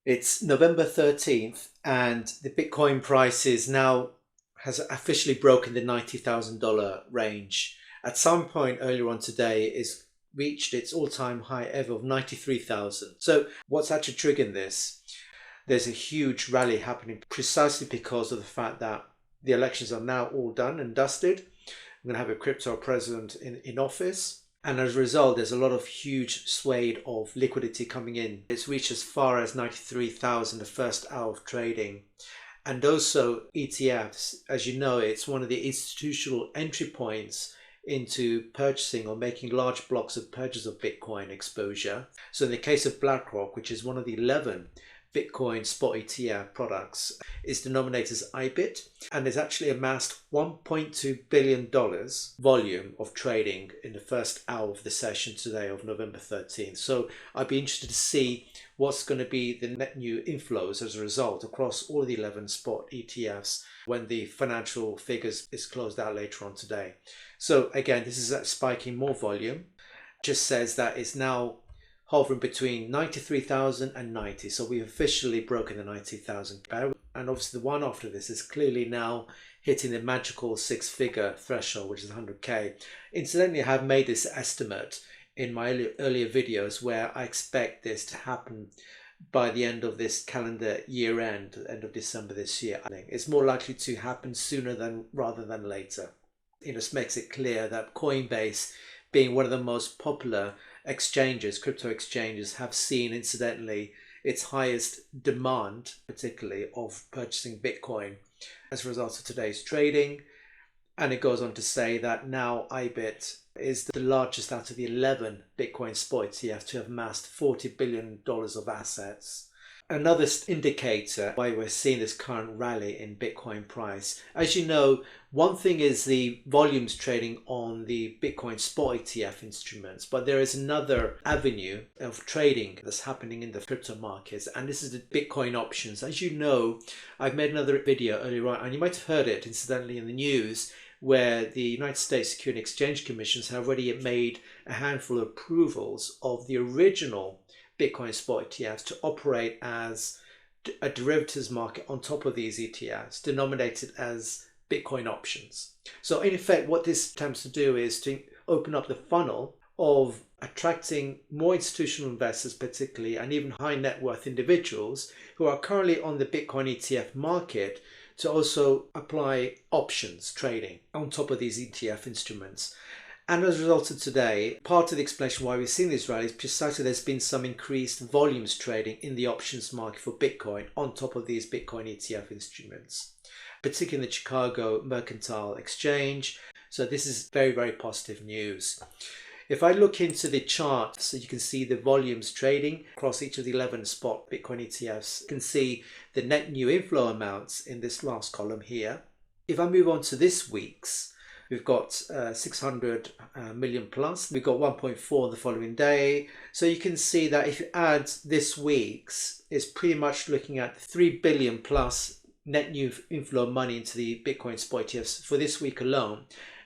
It's November 13th, and the Bitcoin price is now has officially broken the $90,000 range. At some point earlier on today, it's reached its all-time high ever of 93,000. So what's actually triggering this? There's a huge rally happening precisely because of the fact that the elections are now all done and dusted. We're going to have a crypto president in office. And as a result, there's a lot of huge swathe of liquidity coming in. It's reached as far as 93,000 the first hour of trading. And also ETFs, as you know, it's one of the institutional entry points into purchasing or making large blocks of purchase of Bitcoin exposure. So in the case of BlackRock, which is one of the 11 Bitcoin spot ETF products, is denominated as IBIT, and has actually amassed $1.2 billion volume of trading in the first hour of the session today of November 13th. So I'd be interested to see what's going to be the net new inflows as a result across all the 11 spot ETFs when the financial figures is closed out later on today. So again, this is spiking more volume. Just says that it's now hovering between 93,000 and 90. So we've officially broken the 90,000 barrier. And obviously the one after this is clearly now hitting the magical six-figure threshold, which is 100K. Incidentally, I have made this estimate in my earlier videos where I expect this to happen by the end of this calendar year end of December this year. I think it's more likely to happen sooner rather than later. It just makes it clear that Coinbase, being one of the most popular exchanges, crypto exchanges, have seen incidentally its highest demand, particularly of purchasing Bitcoin as a result of today's trading. And it goes on to say that now IBIT is the largest out of the 11 Bitcoin spot ETFs to have amassed $40 billion of assets. Another indicator why we're seeing this current rally in Bitcoin price. As you know, one thing is the volumes trading on the Bitcoin spot ETF instruments, but there is another avenue of trading that's happening in the crypto markets, and this is the Bitcoin options. As you know, I've made another video earlier on, and you might have heard it incidentally in the news, where the United States Securities and Exchange Commission have already made a handful of approvals of the original Bitcoin spot ETFs to operate as a derivatives market on top of these ETFs, denominated as Bitcoin options. So in effect, what this attempts to do is to open up the funnel of attracting more institutional investors, particularly, and even high net worth individuals who are currently on the Bitcoin ETF market, to also apply options trading on top of these ETF instruments. And as a result of today, part of the explanation why we've seen these rallies, precisely there's been some increased volumes trading in the options market for Bitcoin on top of these Bitcoin ETF instruments, particularly in the Chicago Mercantile Exchange. So this is very, very positive news. If I look into the chart, so you can see the volumes trading across each of the 11 spot Bitcoin ETFs, you can see the net new inflow amounts in this last column here. If I move on to this week's, we've got 600 million plus. We've got 1.4 the following day. So you can see that if you add this week's, it's pretty much looking at 3 billion plus net new inflow of money into the Bitcoin spot ETFs for this week alone.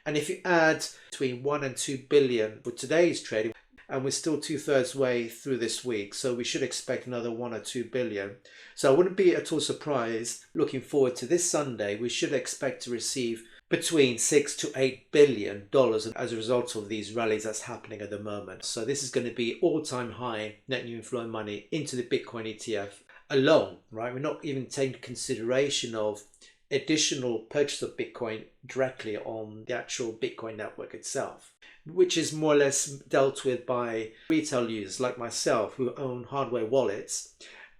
And if you add between 1 and 2 billion for today's trading, and we're still 2/3 way through this week, so we should expect another 1 or 2 billion. So I wouldn't be at all surprised looking forward to this Sunday. We should expect to receive between $6 to $8 billion as a result of these rallies that's happening at the moment. So this is going to be all-time high net new inflow money into the Bitcoin ETF alone, right? We're not even taking consideration of additional purchase of Bitcoin directly on the actual Bitcoin network itself, which is more or less dealt with by retail users like myself who own hardware wallets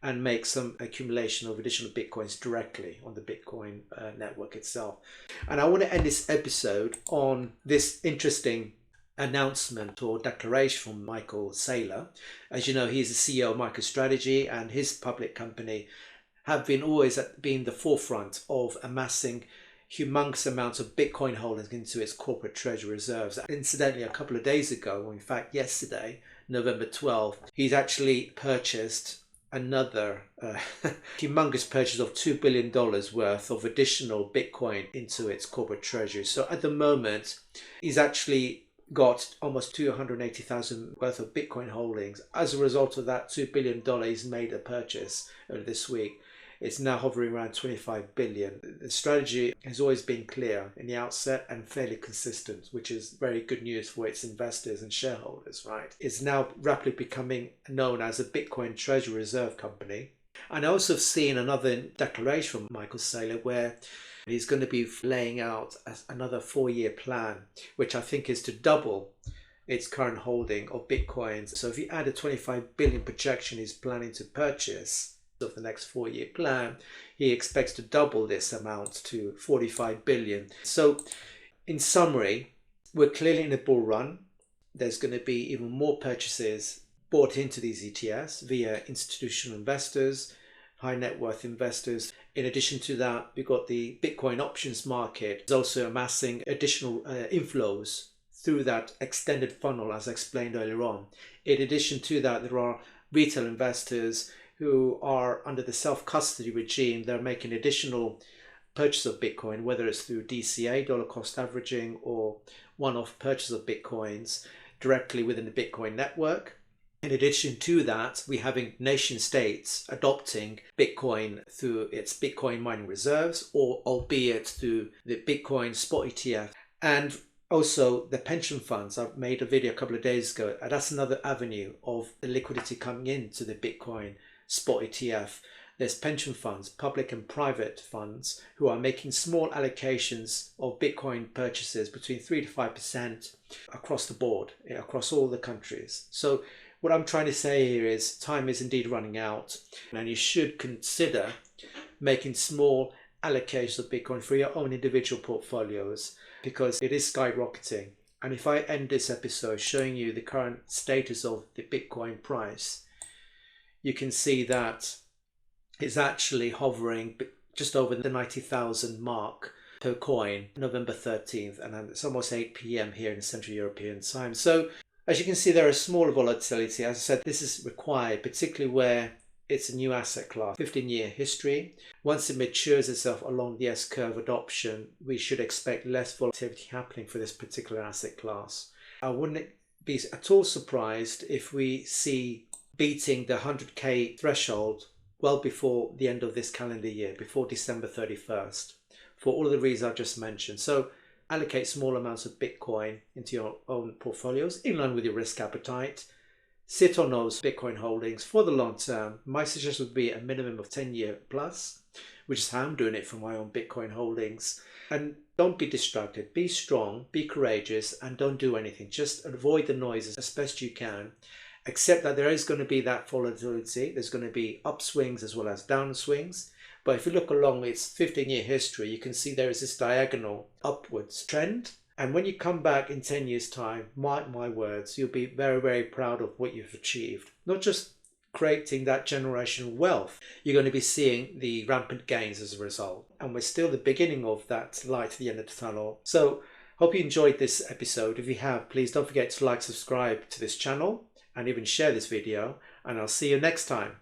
and make some accumulation of additional Bitcoins directly on the Bitcoin network itself. And I want to end this episode on this interesting announcement or declaration from Michael Saylor. As you know, he's the CEO of MicroStrategy, and his public company have been always been the forefront of amassing humongous amounts of Bitcoin holdings into its corporate treasury reserves. Incidentally, a couple of days ago, or in fact yesterday, November 12th, he's actually purchased another humongous purchase of $2 billion worth of additional Bitcoin into its corporate treasury. So at the moment, he's actually got almost 280,000 worth of Bitcoin holdings. As a result of that, $2 billion he's made a purchase this week. It's now hovering around 25 billion. The strategy has always been clear in the outset and fairly consistent, which is very good news for its investors and shareholders, right? It's now rapidly becoming known as a Bitcoin Treasury Reserve Company. And I also have seen another declaration from Michael Saylor where he's going to be laying out another 4-year plan, which I think is to double its current holding of Bitcoins. So if you add a 25 billion projection he's planning to purchase of the next 4-year plan, he expects to double this amount to 45 billion. So in summary, we're clearly in a bull run. There's going to be even more purchases bought into these ETFs via institutional investors, high net worth investors. In addition to that, we've got the Bitcoin options market is also amassing additional inflows through that extended funnel, as I explained earlier on. In addition to that, there are retail investors who are under the self-custody regime. They're making additional purchase of Bitcoin, whether it's through DCA, dollar cost averaging, or one-off purchase of Bitcoins directly within the Bitcoin network. In addition to that, we're having nation states adopting Bitcoin through its Bitcoin mining reserves, or albeit through the Bitcoin spot ETF. And also the pension funds. I've made a video a couple of days ago, and that's another avenue of the liquidity coming into the Bitcoin spot ETF. There's pension funds, public and private funds, who are making small allocations of Bitcoin purchases between 3 to 5% across the board, across all the countries. So what I'm trying to say here is time is indeed running out, and you should consider making small allocations of Bitcoin for your own individual portfolios, because it is skyrocketing. And if I end this episode showing you the current status of the Bitcoin price, you can see that it's actually hovering just over the 90,000 mark per coin, November 13th, and it's almost 8 p.m. here in Central European time. So as you can see, there is smaller volatility. As I said, this is required, particularly where it's a new asset class, 15-year history. Once it matures itself along the S-curve adoption, we should expect less volatility happening for this particular asset class. I wouldn't be at all surprised if we see beating the 100K threshold well before the end of this calendar year, before December 31st, for all of the reasons I've just mentioned. So allocate small amounts of Bitcoin into your own portfolios in line with your risk appetite. Sit on those Bitcoin holdings for the long term. My suggestion would be a minimum of 10-year plus, which is how I'm doing it for my own Bitcoin holdings. And don't be distracted. Be strong, be courageous, and don't do anything. Just avoid the noises as best you can. Accept that there is going to be that volatility. There's going to be upswings as well as downswings. But if you look along its 15-year history, you can see there is this diagonal upwards trend. And when you come back in 10 years' time, mark my words, you'll be very, very proud of what you've achieved. Not just creating that generational wealth, you're going to be seeing the rampant gains as a result. And we're still the beginning of that light at the end of the tunnel. So hope you enjoyed this episode. If you have, please don't forget to like, subscribe to this channel, and even share this video. And I'll see you next time.